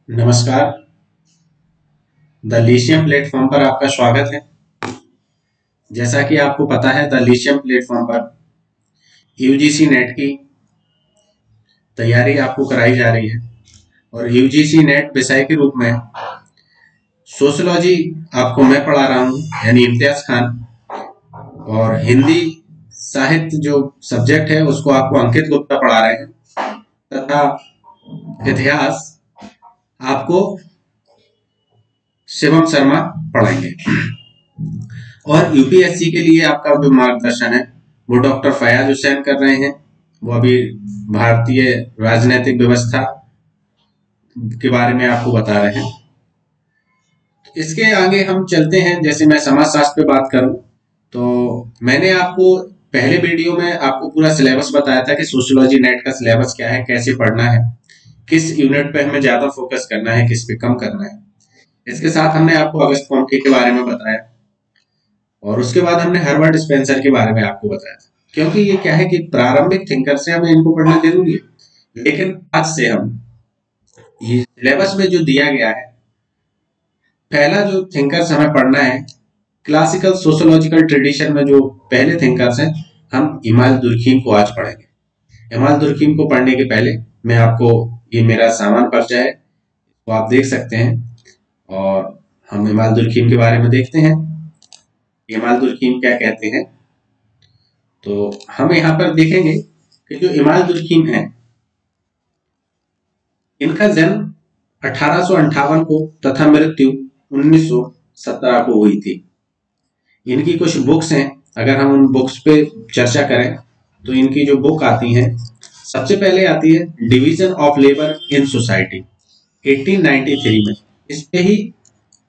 नमस्कार। The लिशियम platform पर आपका स्वागत है। जैसा कि आपको पता है, द लिशियम प्लेटफॉर्म पर यूजीसी नेट की तैयारी आपको कराई जा रही है और यूजीसी नेट विषय के रूप में सोशियोलॉजी आपको मैं पढ़ा रहा हूँ, यानी इम्तियाज खान। और हिंदी साहित्य जो सब्जेक्ट है उसको आपको अंकित गुप्ता पढ़ा रहे हैं, तथा इतिहास आपको शिवम शर्मा पढ़ाएंगे। और यूपीएससी के लिए आपका जो मार्गदर्शन है वो डॉक्टर फयाज हुसैन कर रहे हैं। वो अभी भारतीय राजनीतिक व्यवस्था के बारे में आपको बता रहे हैं। इसके आगे हम चलते हैं। जैसे मैं समाजशास्त्र पे बात करूं तो मैंने आपको पहले वीडियो में आपको पूरा सिलेबस बताया था कि सोशियोलॉजी नेट का सिलेबस क्या है, कैसे पढ़ना है, किस यूनिट पे हमें ज्यादा फोकस करना है, किस पे कम करना है। इसके साथ हमने आपको अगस्त कॉम्टे के बारे में बताया और उसके बाद हमने हर्बर्ट स्पेंसर के बारे में आपको बताया था। क्योंकि ये क्या है कि प्रारंभिक थिंकर से हमें इनको पढ़ना जरूरी है, लेकिन आज से हम ये सिलेबस में जो दिया गया है, पहला जो थिंकर्स हमें पढ़ना है क्लासिकल सोशियोलॉजिकल ट्रेडिशन में जो पहले थिंकर्स हैं, हम इमाल दुर्खीम को आज पढ़ेंगे। इमाल दुर्खीम को पढ़ने के पहले मैं आपको, ये मेरा सामान परिचय है तो आप देख सकते हैं, और हम इमाल दुर्खीम के बारे में देखते हैं। इमाल दुर्खीम क्या कहते हैं, तो हम यहाँ पर देखेंगे कि जो इमाल दुर्खीम है, इनका जन्म 1858 को तथा मृत्यु 1917 को हुई थी। इनकी कुछ बुक्स हैं, अगर हम उन बुक्स पे चर्चा करें तो इनकी जो बुक आती हैं, सबसे पहले आती है division of labour in society 1893 में। इस पे ही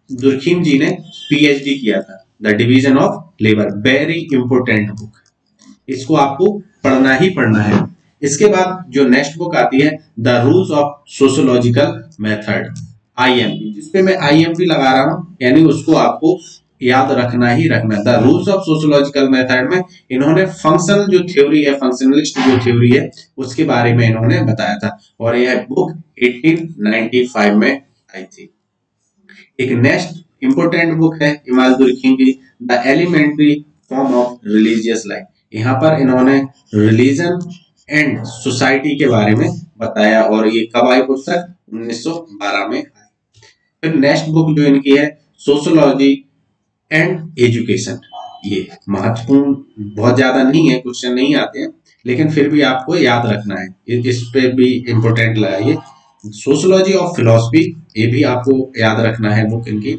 दुर्खीम जी ने पीएचडी किया था। The division of labour, very important book, इसको आपको पढ़ना ही पढ़ना है। इसके बाद जो नेक्स्ट बुक आती है the rules of sociological method, IMP, जिसपे मैं आईएमपी लगा रहा हूं, यानी उसको आपको याद रखना ही रखना। The rules of sociological method में इन्होंने फंक्शनल जो थ्योरी है, फंक्शनलिस्ट जो थ्योरी है, उसके बारे में इन्होंने बताया था और यह बुक 1895 में आई थी। एक नेक्स्ट इंपोर्टेंट बुक है इमाल दुर्खीम की, the elementary form of religious life. यहाँ पर इन्होंने रिलीजन एंड सोसाइटी के बारे में बताया और ये कब आई पुस्तक, 1912 में आई। फिर नेक्स्ट बुक जो इनकी है सोशियोलॉजी एंड एजुकेशन। ये महत्वपूर्ण बहुत ज्यादा नहीं है, क्वेश्चन नहीं आते हैं, लेकिन फिर भी आपको याद रखना है, इस पे भी इंपोर्टेंट लगाइए। सोशियोलॉजी ऑफ फिलोसफी, ये भी आपको याद रखना है बुक इनकी।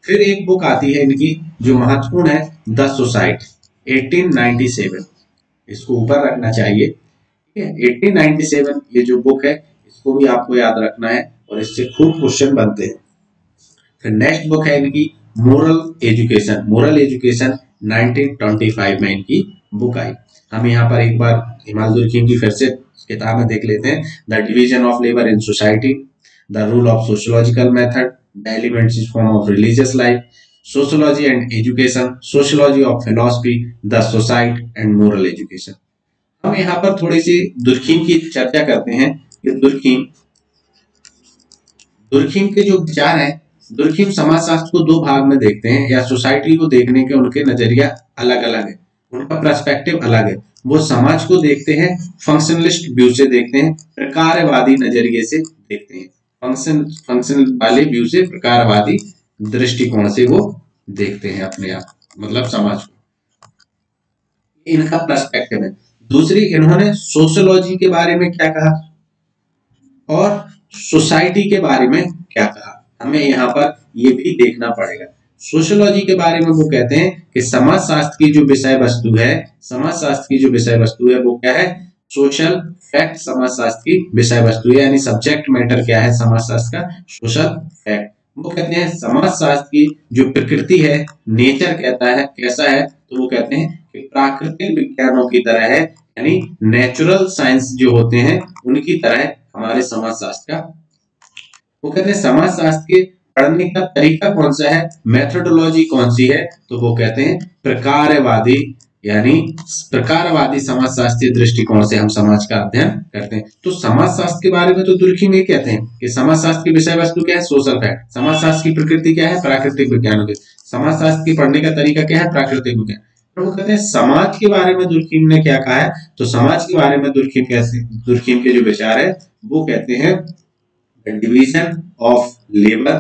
फिर एक बुक आती है इनकी जो महत्वपूर्ण है, द सोसाइटी 1897, इसको ऊपर रखना चाहिए। ठीक है, 1897 ये जो बुक है, इसको भी आपको याद रखना है और इससे खूब क्वेश्चन बनते हैं। फिर नेक्स्ट बुक है इनकी मोरल एजुकेशन। मोरल एजुकेशन 1925 में इनकी बुक आई। हम यहाँ पर एक बार इमाल दुर्खीम की फिर से किताबें देख लेते हैं। The division of labour in society, the rule of sociological method, the elementary form of religious life, sociology and education, sociology of philosophy, the society and moral education. हम यहाँ पर थोड़ी सी दुर्खीम की चर्चा करते हैं कि दुर्खीम के जो विचार हैं, दुर्खीम समाजशास्त्र को दो भाग में देखते हैं, या सोसाइटी को देखने के उनके नजरिया अलग अलग है, उनका पर्सपेक्टिव अलग है। वो समाज को देखते हैं फंक्शनलिस्ट व्यू से देखते हैं, प्रकारवादी नजरिए से देखते हैं। फंक्शन वाले व्यू से, प्रकारवादी दृष्टिकोण से वो देखते हैं अपने आप, मतलब समाज को। इनका पर्सपेक्टिव है। दूसरी, इन्होंने सोशियोलॉजी के बारे में क्या कहा और सोसाइटी के बारे में क्या कहा, हमें यहाँ पर ये भी देखना पड़ेगा। सोशियोलॉजी के बारे में वो कहते हैं कि समाजशास्त्र की जो विषय वस्तु है, समाजशास्त्र की जो विषय वस्तु है वो क्या है, सोशल फैक्ट समाजशास्त्र की विषय वस्तु है, यानी सब्जेक्ट मैटर क्या है समाजशास्त्र का, सोशल फैक्ट। वो कहते हैं समाजशास्त्र की जो प्रकृति है, नेचर कहता है कैसा है, तो वो कहते हैं कि प्राकृतिक विज्ञानों की तरह है, यानी नेचुरल साइंस जो होते हैं उनकी तरह हमारे समाजशास्त्र का। वो कहते हैं समाजशास्त्र के पढ़ने का तरीका कौन सा है, मेथोडोलॉजी कौन सी है, तो वो कहते हैं प्रकारवादी यानी प्रकारवादी समाजशास्त्रीय दृष्टिकोण से हम समाज का अध्ययन करते हैं। तो समाजशास्त्र के बारे में तो दुर्खिम ये कहते हैं कि समाजशास्त्र की विषय वस्तु क्या है, सोशल फैक्ट। समाजशास्त्र की प्रकृति क्या है, प्राकृतिक विज्ञान। समाजशास्त्र की पढ़ने का तरीका क्या है, प्राकृतिक विज्ञान। वो कहते हैं समाज के बारे में दुर्खिम ने क्या कहा है, तो समाज के बारे में दुर्खिम के जो विचार है वो कहते हैं डिवीजन ऑफ लेबर,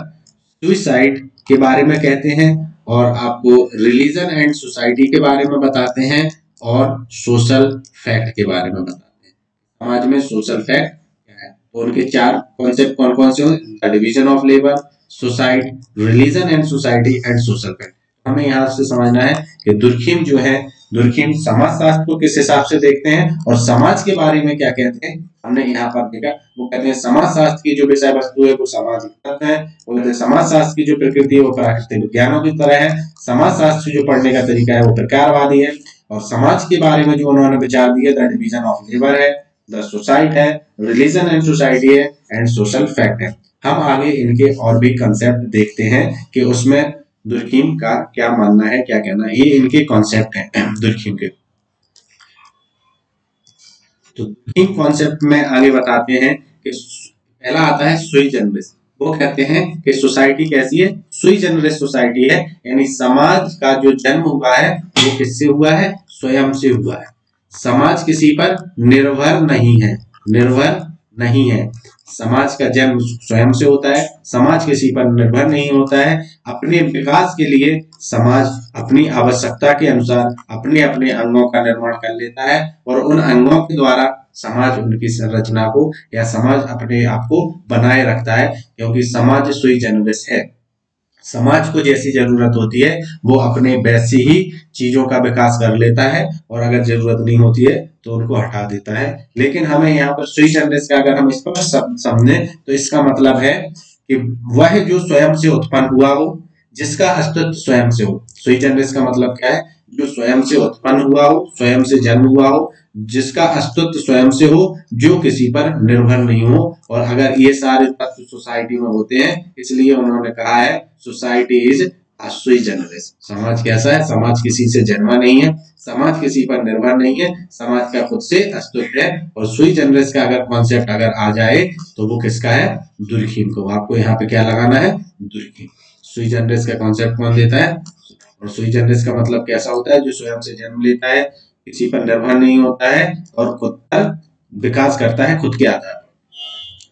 सुसाइड के बारे में कहते हैं, और आपको रिलीजन एंड सोसाइटी के बारे में बताते हैं, और सोशल फैक्ट के बारे में बताते हैं। समाज में सोशल फैक्ट क्या है, तो उनके चार कॉन्सेप्ट कौन कौन से हैं, division of labour, society, religion and society and social fact. हमें यहाँ से समझना है कि दुर्खिम जो है, दुर्खिम समाजशास्त्र को किस हिसाब से देखते हैं और समाज के बारे में क्या कहते हैं, हमने यहाँ पर देखा। वो कहते हैं समाजशास्त्र की जो विषय वस्तु है वो सामाजिक तत्व है। वो कहते हैं समाजशास्त्र की जो प्रकृति है वो प्राकृतिक विज्ञानों की तरह है। समाजशास्त्र जो पढ़ने का तरीका है वो प्रकारवादी है। और समाज के बारे में जो उन्होंने विचार दिए, द डिवीजन ऑफ लेबर है, द सोसाइटी है, रिलीजन एंड सोसाइटी है, एंड सोशल फैक्ट है। हम आगे इनके और भी कंसेप्ट देखते हैं कि उसमें दुर्खिम का क्या मानना है, क्या कहना है। ये इनके कॉन्सेप्ट हैं दुर्खिम के। तो दुर्खिम कॉन्सेप्ट में आगे बताते हैं कि पहला आता है सुई जनरिस। वो कहते हैं कि सोसाइटी कैसी है, सुई जनरिस सोसाइटी है, यानी समाज का जो जन्म हुआ है वो किससे हुआ है, स्वयं से हुआ है। समाज किसी पर निर्भर नहीं है, निर्भर नहीं है। समाज का जन्म स्वयं से होता है, समाज किसी पर निर्भर नहीं होता है। अपने विकास के लिए समाज अपनी आवश्यकता के अनुसार अपने अपने अंगों का निर्माण कर लेता है, और उन अंगों के द्वारा समाज उनकी संरचना को या समाज अपने आप को बनाए रखता है, क्योंकि समाज सुई जनरिस है। समाज को जैसी जरूरत होती है वो अपने वैसी ही चीजों का विकास कर लेता है, और अगर जरूरत नहीं होती है तो उनको हटा देता है। लेकिन हमें यहाँ पर सुई जनरिस का अगर हम इस पर समझे तो इसका मतलब है कि वह जो स्वयं से उत्पन्न हुआ हो, जिसका अस्तित्व स्वयं से हो। सुई जनरिस का मतलब क्या है, जो स्वयं से उत्पन्न हुआ हो, स्वयं से जन्म हुआ हो, जिसका अस्तित्व स्वयं से हो, जो किसी पर निर्भर नहीं हो। और अगर ये सारे तत्व सोसाइटी में होते हैं, इसलिए उन्होंने कहा है सोसाइटी इज सुई जनरिस। समाज कैसा है, समाज किसी से जन्मा नहीं है, समाज किसी पर निर्भर नहीं है, समाज का खुद से अस्तित्व है। और सुई जनरिस का अगर कॉन्सेप्ट अगर आ जाए तो वो किसका है, दुर्खिम को। आपको यहाँ पे क्या लगाना है, दुर्खिम। सुई जनरिस का कॉन्सेप्ट कौन देता है, और सुई जनरिस का मतलब कैसा होता है, जो स्वयं से जन्म लेता है, किसी पर निर्भर नहीं होता है, और खुद पर विकास करता है खुद के आधार पर।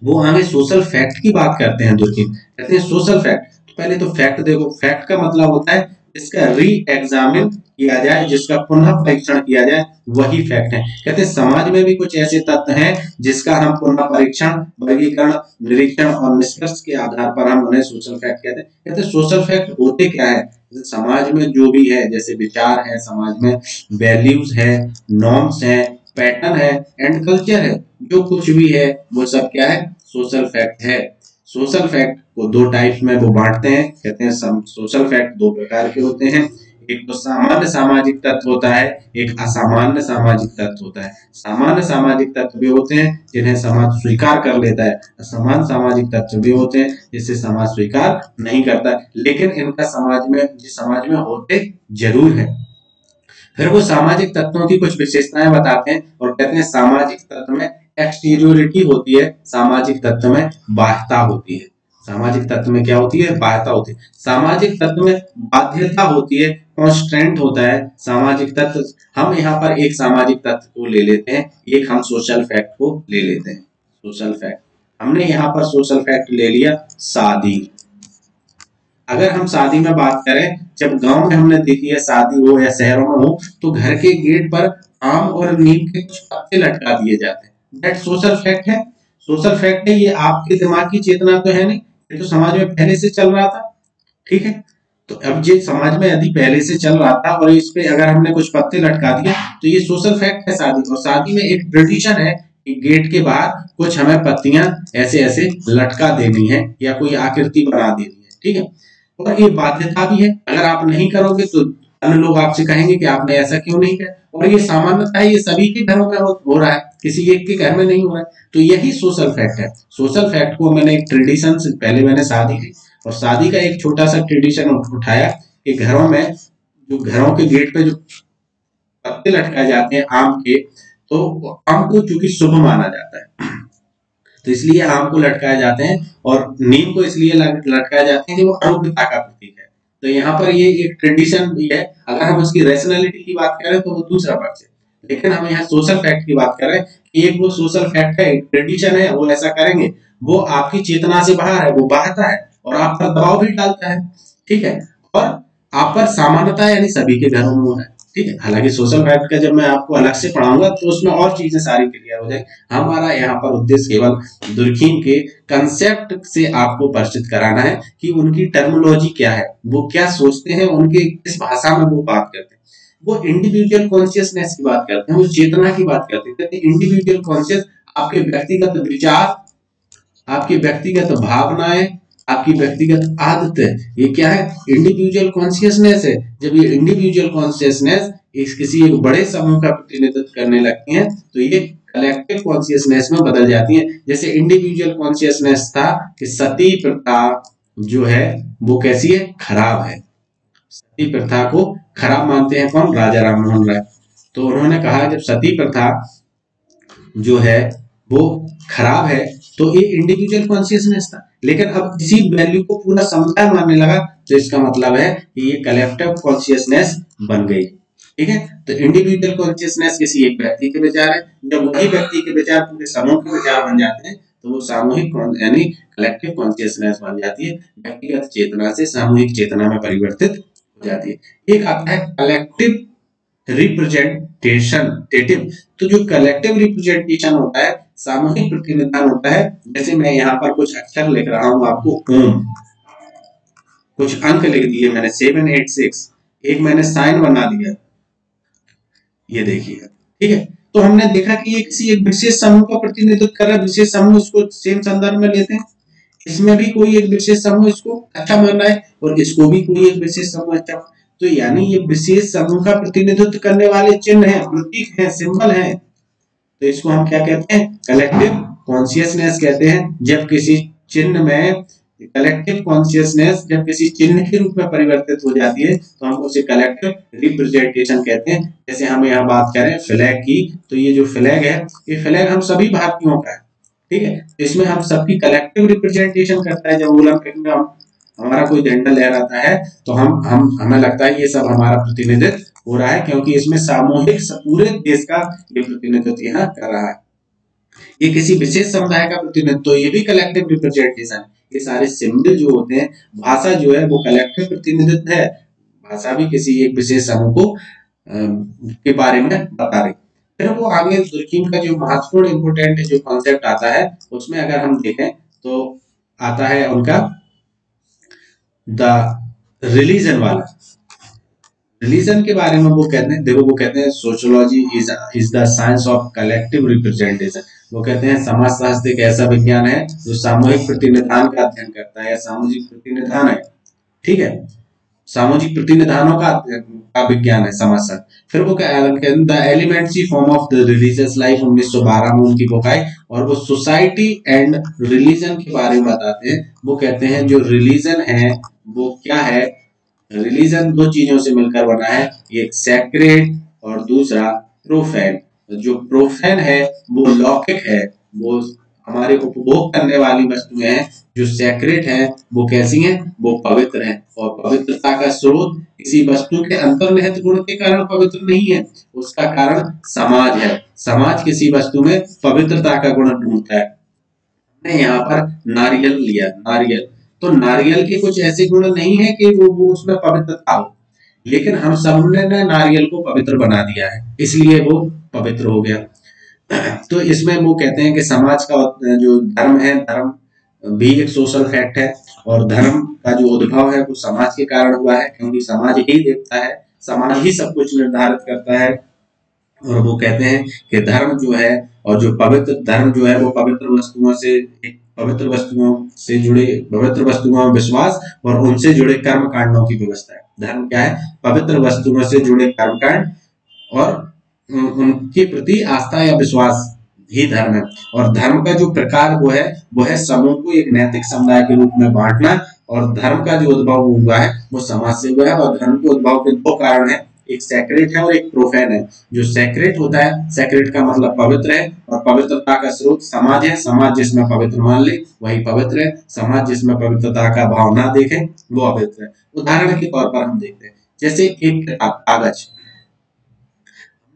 वो आगे सोशल फैक्ट की बात करते हैं दुर्खिम। कहते हैं सोशल फैक्ट, तो पहले तो फैक्ट देखो। फैक्ट का मतलब होता है जिसका री एग्जामिन किया जाए, जिसका पुनः परीक्षण किया जाए, वही फैक्ट है। कहते हैं समाज में भी कुछ ऐसे तत्व हैं जिसका हम पुनः परीक्षण, वर्गीकरण, निरीक्षण और निष्कर्ष के आधार पर हम उन्हें सोशल फैक्ट कहते हैं। कहते हैं सोशल फैक्ट होते क्या है, समाज में जो भी है, जैसे विचार है, समाज में वैल्यूज है, नॉर्म्स है, पैटर्न है, एंड कल्चर है, जो कुछ भी है वो सब क्या है, सोशल फैक्ट है। सोशल फैक्ट को दो टाइप्स में वो बांटते हैं। कहते हैं सोशल फैक्ट दो प्रकार के होते हैं, एक तो सामान्य सामाजिक तत्व होता है, एक असामान्य सामाजिक तत्व होता है। सामान्य सामाजिक तत्व भी होते हैं जिन्हें समाज स्वीकार कर लेता है, असामान्य सामाजिक तत्व भी होते हैं जिसे समाज स्वीकार नहीं करता, लेकिन इनका समाज में होते जरूर है। फिर वो सामाजिक तत्वों की कुछ विशेषताएं बताते हैं और कहते हैं सामाजिक तत्व में एक्सटीरियोरिटी होती है, सामाजिक तत्व में बाह्यता होती है। सामाजिक तत्व में क्या होती है, बाह्यता होती है। सामाजिक तत्व में बाध्यता होती है, कॉन्स्ट्रेंट होता है सामाजिक तत्व। हम यहाँ पर एक सामाजिक तत्व को ले लेते हैं, एक हम सोशल फैक्ट को ले लेते हैं। सोशल फैक्ट, हमने यहाँ पर सोशल फैक्ट ले लिया शादी। अगर हम शादी में बात करें, जब गांव में हमने देखी है शादी हो या शहरों में हो, तो घर के गेट पर आम और नीम के कुछ पत्ते लटका दिए जाते हैं। दैट सोशल फैक्ट है, सोशल फैक्ट है। ये आपके दिमाग की चेतना तो है नहीं, ये तो समाज में पहले से चल रहा था, ठीक है। तो अब ये समाज में यदि पहले से चल रहा था और इस पे अगर हमने कुछ पत्ते लटका दिए तो ये सोशल फैक्ट है शादी। और शादी में एक ट्रेडिशन है कि गेट के बाहर कुछ हमें पत्तियां ऐसे ऐसे लटका देनी है या कोई आकृति बना देनी है, ठीक है। और ये बाध्यता भी है, अगर आप नहीं करोगे तो अन्य लोग आपसे कहेंगे कि आपने ऐसा क्यों नहीं किया। और ये सामान्यतः ये सभी के घरों में हो रहा है, किसी एक के घर में नहीं हो रहा है। तो यही सोशल फैक्ट है। सोशल फैक्ट को मैंने एक ट्रेडिशन से, पहले मैंने शादी की और शादी का एक छोटा सा ट्रेडिशन उठाया कि घरों में जो घरों के गेट पे जो पत्ते लटकाए जाते हैं आम के, तो आम को चूंकि शुभ माना जाता है तो इसलिए आम को लटकाए जाते हैं, और नीम को इसलिए लटकाए जाते हैं कि वो आरोग्यता का प्रतीक है। तो यहाँ पर ये एक ट्रेडिशन भी है। अगर हम उसकी रैशनैलिटी की बात करें तो वो दूसरा पक्ष है, लेकिन हम यहाँ सोशल फैक्ट की बात कर रहे हैं कि एक वो सोशल फैक्ट है, एक ट्रेडिशन है, वो ऐसा करेंगे, वो आपकी चेतना से बाहर है, वो बहता है और आप पर दबाव भी डालता है, ठीक है, और आप पर सामान्यता यानी सभी के घरों में हो रहा है, ठीक है। हालांकि सोशल फैक्ट का जब मैं आपको अलग से पढ़ाऊंगा तो उसमें और चीजें सारी क्लियर हो जाएगी। हमारा यहाँ पर उद्देश्य केवल दुर्खीम के कंसेप्ट से आपको परिचित कराना है कि उनकी टर्मिनोलॉजी क्या है, वो क्या सोचते हैं, उनके किस भाषा में वो बात करते हैं। वो इंडिविजुअल कॉन्शियसनेस की बात करते हैं, वो चेतना की बात करते हैं। इंडिविजुअल कॉन्शियस आपके व्यक्तिगत विचार, आपकी व्यक्तिगत भावनाएं, आपकी व्यक्तिगत आदतें, ये क्या है, इंडिविजुअल कॉन्शियसनेस है। जब ये इंडिविजुअल कॉन्शियसनेस किसी एक बड़े समूह का प्रतिनिधित्व करने लगती है तो ये कलेक्टिव कॉन्शियसनेस में बदल जाती है। जैसे इंडिविजुअल कॉन्शियसनेस था कि सती प्रथा जो है वो कैसी है, खराब है। सती प्रथा को खराब मानते हैं कौन, राजा राम मोहन राय। तो उन्होंने कहा जब सती प्रथा जो है वो खराब है तो ये इंडिविजुअल कॉन्शियसनेस था, लेकिन अब इसी वैल्यू को पूरा समुदाय मानने लगा, तो इसका मतलब है कि ये कलेक्टिव कॉन्शियसनेस बन गई, ठीक है। तो इंडिविजुअल कॉन्शियसनेस किसी एक व्यक्ति के विचार है, जब वही व्यक्ति के विचार पूरे समूह के विचार बन जाते हैं तो वो सामूहिक यानी कलेक्टिव कॉन्शियसनेस बन जाती है, व्यक्तिगत चेतना से सामूहिक चेतना में परिवर्तित हो जाती है। एक आता है कलेक्टिव रिप्रेजेंटेटिव। तो जो कलेक्टिव रिप्रेजेंटेशन होता है, सामूहिक प्रतिनिधान होता है, जैसे मैं यहाँ पर कुछ अक्षर लिख रहा हूँ आपको ओम, कुछ अंक लिख दिए मैंने 786, एक मैंने साइन बना दिया, ये देखिए, ठीक है। तो हमने देखा कि ये किसी एक विशेष समूह का प्रतिनिधित्व कर रहा है, विशेष समूह इसको सेम संदर्भ में लेते हैं, इसमें भी कोई एक विशेष समूह इसको अच्छा मान रहा है और इसको भी कोई एक विशेष समूह अच्छा, तो यानी ये विशेष समूह का प्रतिनिधित्व करने वाले चिन्ह हैं, प्रतीक हैं, सिंबल हैं। तो इसको हम क्या कहते हैं, कलेक्टिव कॉन्शियसनेस कहते हैं। जब किसी चिन्ह में कलेक्टिव कॉन्शियसनेस जब किसी चिन्ह के रूप में परिवर्तित हो जाती है तो हम उसे कलेक्टिव रिप्रेजेंटेशन कहते हैं। जैसे हम यहाँ बात करें फ्लैग की, तो ये जो फ्लैग है, ये फ्लैग हम सभी भारतीयों का है, ठीक है। इसमें हम सबकी कलेक्टिव रिप्रेजेंटेशन करता है। जब ओलंपिक में हमारा कोई झंडा लहराता है तो हमें लगता है ये सब हमारा प्रतिनिधित्व हो रहा है, क्योंकि इसमें सामूहिक पूरे देश का ये प्रतिनिधित्व यहाँ कर रहा है। ये किसी विशेष समुदाय का प्रतिनिधित्व, तो ये भी कलेक्टिव रिप्रेजेंटेशन। ये सारे सिंबल जो होते हैं, भाषा जो है वो कलेक्टिव प्रतिनिधित्व है, भाषा भी किसी एक विशेष समूह को के बारे में बता रही। फिर वो आगे दुर्खीम का जो महत्वपूर्ण इंपोर्टेंट जो कॉन्सेप्ट आता है उसमें अगर हम देखें तो आता है उनका द रिलीजन वाला। रिलीजन के बारे में वो कहते हैं, देखो वो कहते हैं sociology is the science of collective representation. वो कहते हैं समाजशास्त्र एक ऐसा विज्ञान है जो सामूहिक प्रतिनिधान का अध्ययन करता है, या सामाजिक प्रतिनिधान है, ठीक है, सामाजिक प्रतिनिधानों का विज्ञान है समाजशास्त्र। फिर वो कहते हैं the elementary form of the religious life 1912 में उनकी बुक आई, और वो सोसाइटी एंड रिलीजन के बारे में बताते हैं। वो कहते हैं जो रिलीजन है वो क्या है, रिलीजन दो चीजों से मिलकर बना है, एक सैक्रेड और दूसरा प्रोफेन। जो प्रोफेन है वो लौकिक है, वो हमारे उपभोग करने वाली वस्तुएं हैं। जो सैक्रेड है वो कैसी हैं, वो पवित्र हैं, और पवित्रता का स्रोत किसी वस्तु के अंतर्निहित गुण के कारण पवित्र नहीं है, उसका कारण समाज है। समाज किसी वस्तु में पवित्रता का गुण ढूंढता है। हमने यहाँ पर नारियल लिया, नारियल, तो नारियल के कुछ ऐसे गुण नहीं है कि वो उसमें पवित्रता हो, लेकिन हम सबने ने नारियल को पवित्र बना दिया है, इसलिए वो पवित्र हो गया। तो इसमें वो कहते हैं कि समाज का जो धर्म है, धर्म भी एक सोशल फैक्ट है, और धर्म का जो उद्भव है वो समाज के कारण हुआ है, क्योंकि समाज ही देवता है, समाज ही सब कुछ निर्धारित करता है। और वो कहते हैं कि धर्म जो है, और जो पवित्र धर्म जो है वो पवित्र वस्तुओं से जुड़े, पवित्र वस्तुओं में विश्वास और उनसे जुड़े कर्म कांडों की व्यवस्था है। धर्म क्या है, पवित्र वस्तुओं से जुड़े कर्म कांड और उनके प्रति आस्था या विश्वास ही धर्म है। और धर्म का जो प्रकार वो है समूह को एक नैतिक समुदाय के रूप में बांटना। और धर्म का जो उद्भव हुआ है वो समाज से हुआ है, और धर्म के उद्भव के दो कारण है, एक सैक्रेड है और एक प्रोफेन है। जो सैक्रेड होता है, सैक्रेड का मतलब पवित्र है, और पवित्रता का स्रोत समाज है। समाज जिसमें पवित्र मान ले वही पवित्र है, समाज जिसमें पवित्रता का भाव ना देखे वो अपवित्र है। उदाहरण के तौर पर हम देखते हैं, जैसे एक कागज,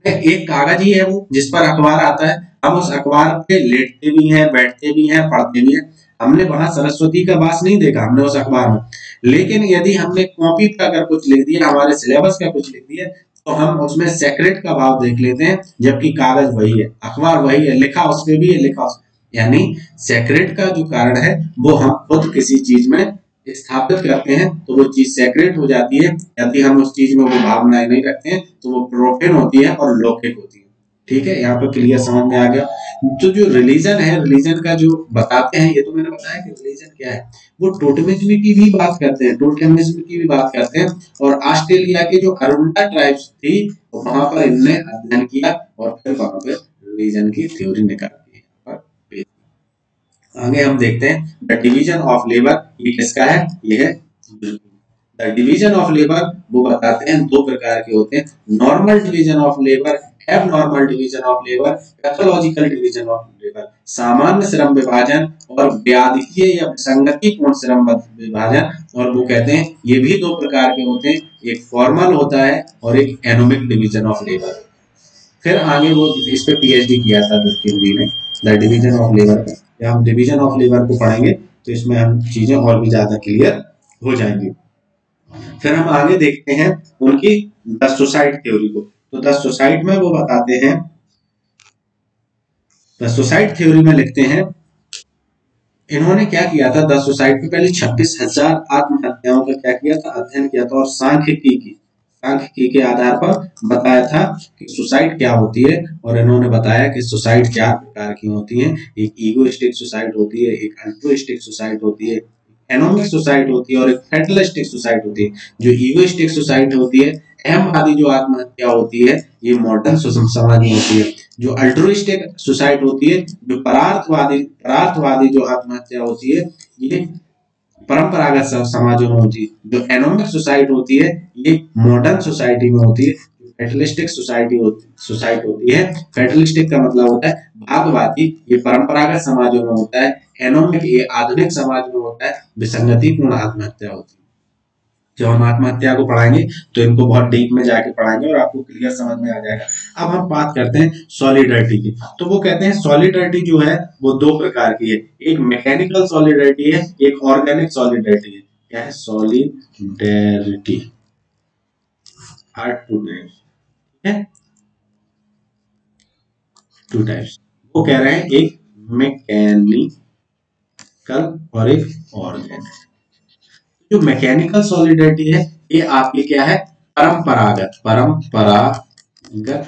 एक कागज ही है वो जिस पर अखबार आता है। हम उस अखबार पे लेटते भी हैं, बैठते भी हैं, पढ़ते भी हैं। हमने वहां सरस्वती का वास नहीं देखा हमने उस अखबार में, लेकिन यदि हमने कॉपी पर अगर कुछ लिख दिया, हमारे सिलेबस का कुछ लिख दिया, तो हम उसमें सेक्रेट का भाव देख लेते हैं, जबकि कागज वही है, अखबार वही है, लिखा उसमें भी है, लिखा यानी सेक्रेट का जो कारण है वो हम खुद किसी चीज में स्थापित करते हैं तो वो चीज सेक्रेट हो जाती है। यदि हम उस चीज में वो भावनाएं नहीं रखते हैं तो वो प्रोफेन होती है और लौकिक होती है। ठीक है, यहाँ पर क्लियर समझ में आ गया। तो जो रिलीजन है, रिलीजन का जो बताते हैं, ये तो मैंने बताया कि रिलीजन क्या है। वो टोटेमिज्म की भी बात करते हैं, टोटेमिज्म की भी बात करते हैं। और ऑस्ट्रेलिया के जो अरुंडा ट्राइब्स थी वहां पर इनने अध्ययन किया और फिर वहां पे रिलीजन की थ्योरी निकाली। आगे हम देखते हैं द डिवीजन ऑफ लेबर, ये किसका है, ये है द डिवीजन ऑफ लेबर। वो बताते हैं दो प्रकार के होते हैं, normal division of labour, abnormal division of labour, pathological division of labour. सामान्य श्रम विभाजन और व्याधिकीय या विसंगतिपूर्ण श्रम विभाजन। और वो कहते हैं ये भी दो प्रकार के होते हैं, एक फॉर्मल होता है और एक एनोमिक डिवीजन ऑफ लेबर। फिर आगे वो इस पे पीएचडी किया था दुर्गेंद्री ने, द डिवीजन ऑफ लेबर का। जब हम डिवीजन ऑफ लेबर को पढ़ेंगे तो इसमें हम चीजें और भी ज्यादा क्लियर हो जाएंगी। फिर हम आगे देखते हैं उनकी द सुसाइड थ्योरी को। तो द सुसाइड में वो बताते हैं, द सुसाइड थ्योरी में लिखते हैं, इन्होंने क्या किया था, द सुसाइड के पहले 26,000 आत्महत्याओं का क्या किया था, अध्ययन किया था, और सांख्यिकी के आधार पर बताया था कि सुसाइड क्या होती है। और इन्होंने बताया कि सुसाइड 4 प्रकार की होती है, एक ईगोइस्टिक सुसाइड होती है, एक अल्ट्रुइस्टिक सुसाइड होती है, एनोमिक सुसाइड होती है, और एक फैटलिस्टिक सुसाइड होती है। जो ईगोइस्टिक सुसाइड होती है, अहमवादी जो आत्महत्या होती है, ये मॉडर्न समाज में होती है। जो अल्ट्रुइस्टिक सुसाइड होती है, जो परार्थवादी जो आत्महत्या होती है, ये परंपरागत समाजों में होती है। जो एनोमिक सुसाइड होती है ये मॉडर्न सोसाइटी में होती है। फैटलिस्टिक सुसाइड होती है, फैटलिस्टिक का मतलब होता है भागवादी, ये परंपरागत समाजों में होता है। एनोमिक ये आधुनिक समाज में होता है। विसंगतिपूर्ण आत्महत्या होती है। जब हम आत्महत्या को पढ़ाएंगे तो इनको बहुत डीप में जाके पढ़ाएंगे और आपको क्लियर समझ में आ जाएगा। अब हम बात करते हैं सॉलिडरिटी की। तो वो कहते हैं सॉलिडरिटी जो है वो 2 प्रकार की है, एक मैकेनिकल सॉलिडरिटी है, एक ऑर्गेनिक सॉलिडरिटी है। क्या है, सॉलिडरिटी आर 2 टाइप्स है, 2 टाइप्स। वो कह रहे हैं एक मैकेनिकल और एक ऑर्गेनिक। जो मैकेनिकल सॉलिडरिटी है ये आपकी क्या है, परंपरागत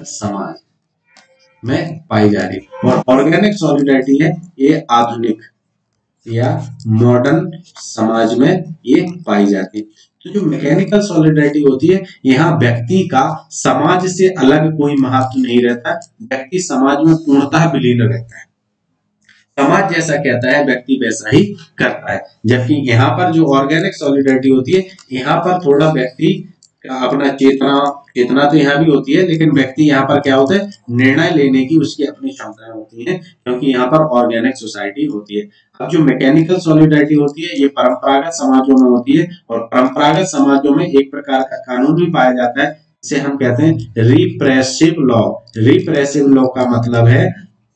समाज में पाई जा रही है। और ऑर्गेनिक सॉलिडरिटी है ये आधुनिक या मॉडर्न समाज में ये पाई जाती है। तो जो मैकेनिकल सॉलिडरिटी होती है, यहाँ व्यक्ति का समाज से अलग कोई महत्व नहीं रहता, व्यक्ति समाज में पूर्णतः विलीन रहता है। समाज जैसा कहता है व्यक्ति वैसा ही करता है। जबकि यहाँ पर जो ऑर्गेनिक सॉलिडरिटी होती है, यहाँ पर थोड़ा व्यक्ति का अपना चेतना तो यहाँ भी होती है, लेकिन व्यक्ति यहाँ पर क्या होता है, निर्णय लेने की उसकी अपनी क्षमताएं होती हैं, क्योंकि यहाँ पर ऑर्गेनिक सोसाइटी होती है। अब जो मैकेनिकल सॉलिडरिटी होती है ये परंपरागत समाजों में होती है, और परंपरागत समाजों में एक प्रकार का कानून भी पाया जाता है, जिसे हम कहते हैं रिप्रेसिव लॉ। रिप्रेसिव लॉ का मतलब है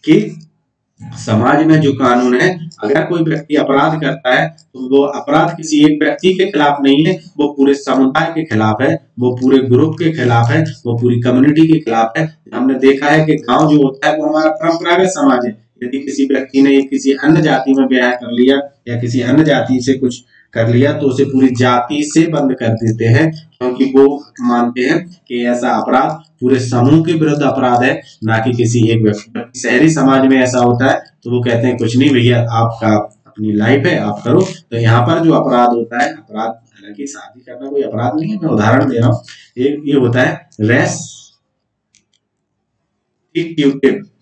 कि समाज में जो कानून है, अगर कोई व्यक्ति अपराध करता है तो वो अपराध किसी एक व्यक्ति के खिलाफ नहीं है, वो पूरे समुदाय के खिलाफ है, वो पूरे ग्रुप के खिलाफ है, वो पूरी कम्युनिटी के खिलाफ है। हमने देखा है कि गांव जो होता है वो हमारा परंपरागत समाज है। यदि किसी व्यक्ति ने किसी अन्य जाति में ब्याह कर लिया या किसी अन्य जाति से कुछ कर लिया तो उसे पूरी जाति से बंद कर देते हैं, क्योंकि वो मानते हैं कि ऐसा अपराध पूरे समूह के विरुद्ध अपराध है, ना कि किसी एक व्यक्ति। शहरी समाज में ऐसा होता है तो वो कहते हैं कुछ नहीं भैया, आपका अपनी लाइफ है, आप करो। तो यहाँ पर जो अपराध होता है, अपराध हालांकि शादी करना कोई अपराध नहीं है, मैं उदाहरण दे रहा हूँ। ये होता है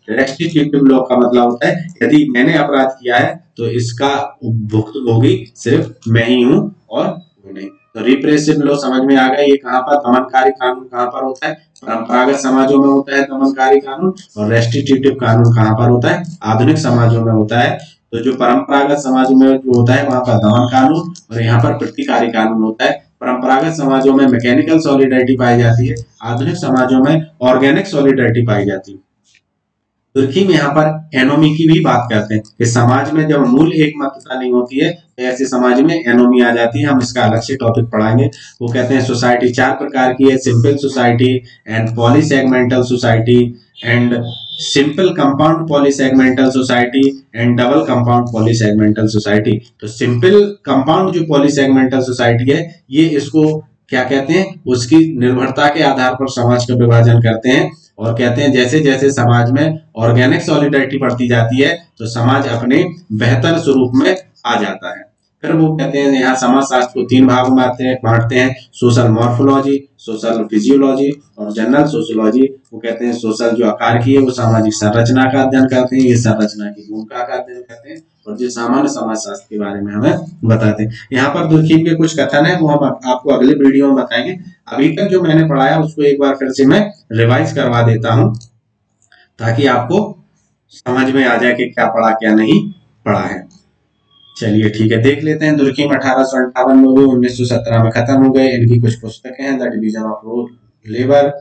रेस्टिट्यूटिव लॉ का मतलब होता है यदि मैंने अपराध किया है तो इसका भुगतभोगी सिर्फ मैं ही हूं और वो नहीं। तो रिप्रेसिव लॉ समझ में आ गया, ये कहाँ पर दमनकारी कानून कहाँ पर होता है, परंपरागत समाजों में होता है दमनकारी कानून, और रेस्ट्रिक्टिव कानून कहाँ पर होता है, आधुनिक समाजों में होता है। तो जो परंपरागत समाज में जो होता है वहां पर दमन कानून और यहाँ पर प्रतिकारी कानून होता है। परंपरागत समाजों में मैकेनिकल सॉलिडरिटी पाई जाती है, आधुनिक समाजों में ऑर्गेनिक सॉलिडरिटी पाई जाती है। तुर्की में यहाँ पर एनोमी की भी बात करते हैं कि समाज में जब मूल एक मतता नहीं होती है तो ऐसे समाज में एनोमी आ जाती है। हम इसका अलग से टॉपिक पढ़ाएंगे। वो कहते हैं सोसाइटी चार प्रकार की है, simple society and polysegmental society and simple compound polysegmental society and double compound polysegmental society. तो सिंपल कंपाउंड जो पॉलीसेगमेंटल सोसाइटी है ये इसको क्या कहते हैं, उसकी निर्भरता के आधार पर समाज का विभाजन करते हैं और कहते हैं जैसे जैसे समाज में ऑर्गेनिक सॉलिडरिटी बढ़ती जाती है तो समाज अपने बेहतर स्वरूप में आ जाता है। फिर वो कहते हैं यहाँ समाज शास्त्र को तीन भागों में बांटते हैं, सोशल मॉर्फोलॉजी, सोशल फिजियोलॉजी और जनरल सोशियोलॉजी। वो कहते हैं सोशल जो आकार की है वो सामाजिक संरचना का अध्ययन करते हैं, ये संरचना की भूमिका का अध्ययन करते हैं, और जो सामान्य समाज शास्त्र के बारे में हमें बताते हैं। यहाँ पर दुर्खीम के कुछ कथन है वो हम आपको अगले वीडियो में बताएंगे। अभी तक जो मैंने पढ़ाया उसको एक बार फिर से मैं रिवाइज करवा देता हूँ ताकि आपको समझ में आ जाए कि क्या पढ़ा क्या नहीं पढ़ा है। चलिए ठीक है, देख लेते हैं। दुर्खीम 1858 में हुए, 1917 में खत्म हो गए। इनकी कुछ पुस्तकें हैं, the division of labour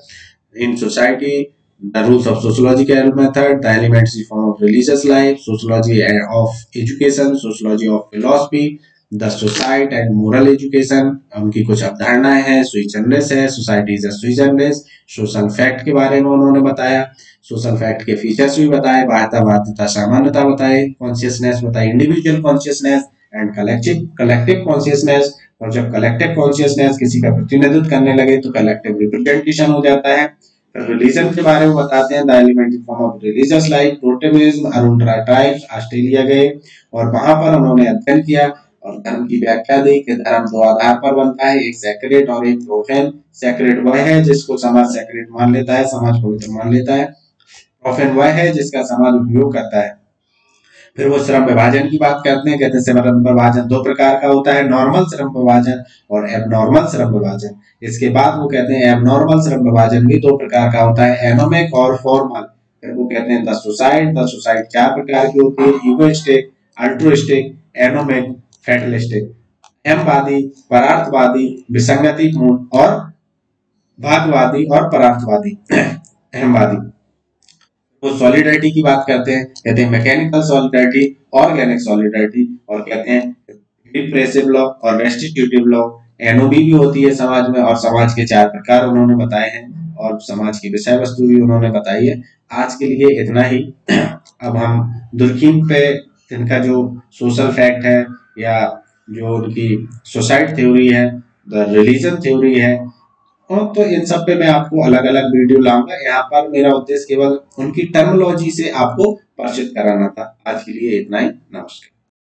in society, the rules of sociological method, the elementary form of religious life, sociology of education, sociology of philosophy, the society and moral education. उनकी कुछ अवधारणाएं हैं, सुई जनरेस है, सोसाइटी इज अ सुई जनरेस, social fact के बारे में उन्होंने बताया, सोशल फैक्ट के फीचर्स भी बताए, बाध्यता बाध्यता सामान्यता बताए, कॉन्शियसनेस बताई, individual consciousness and collective consciousness. और जब कलेक्टिव कॉन्शियसनेस किसी का प्रतिनिधित्व करने लगे तो कलेक्टिव रिप्रेजेंटेशन हो जाता है। रिलीजन के बारे में बताते हैं, the elementary form of religious life, totemism, Arunta tribes Australia गए और वहां पर उन्होंने अध्ययन किया और धर्म की व्याख्या दी कि धर्म दो आधार पर बनता है, एक सैक्रेड और एक प्रोफेन। सैक्रेड वह है जिसको समाज सैक्रेड मान लेता है, समाज पवित्र मान लेता है। प्रोफेन वह है जिसका समाज उपयोग करता है। फिर वो श्रम विभाजन की बात करते हैं, कहते हैं श्रम विभाजन दो प्रकार का होता है, नॉर्मल श्रम विभाजन और एबनॉर्मल श्रम विभाजन। इसके बाद वो कहते हैं एबनॉर्मल श्रम विभाजन भी दो प्रकार का होता है, एनोमिक और फॉर्मल। फिर वो कहते हैं द सोसाइट चार प्रकार की होती है, ईगोइस्टिक, अल्ट्रुइस्टिक, एनोमिक, फैटलिस्टिक। एमवादी, परार्थवादी, विसंगतिपूर्ण और भागवादी और परार्थवादी। एमवादी वो सॉलिडरिटी की बात करते हैं, कहते हैं मैकेनिकल सॉलिडरिटी, ऑर्गेनिक सॉलिडरिटी, और कहते हैं रिप्रेसिव लॉ और रेस्टिट्यूटिव लॉ। एनओबी भी होती है समाज में और समाज के चार प्रकार उन्होंने बताए हैं और समाज की विषय वस्तु भी उन्होंने बताई है। आज के लिए इतना ही। अब हम दुर्खीम पे इनका जो सोशल फैक्ट है या जो उनकी सोसाइटी थ्योरी है, द रिलीजन थ्योरी है, तो इन सब पे मैं आपको अलग अलग वीडियो लाऊंगा। यहाँ पर मेरा उद्देश्य केवल उनकी टर्मिनोलॉजी से आपको परिचित कराना था। आज के लिए इतना ही, नमस्कार।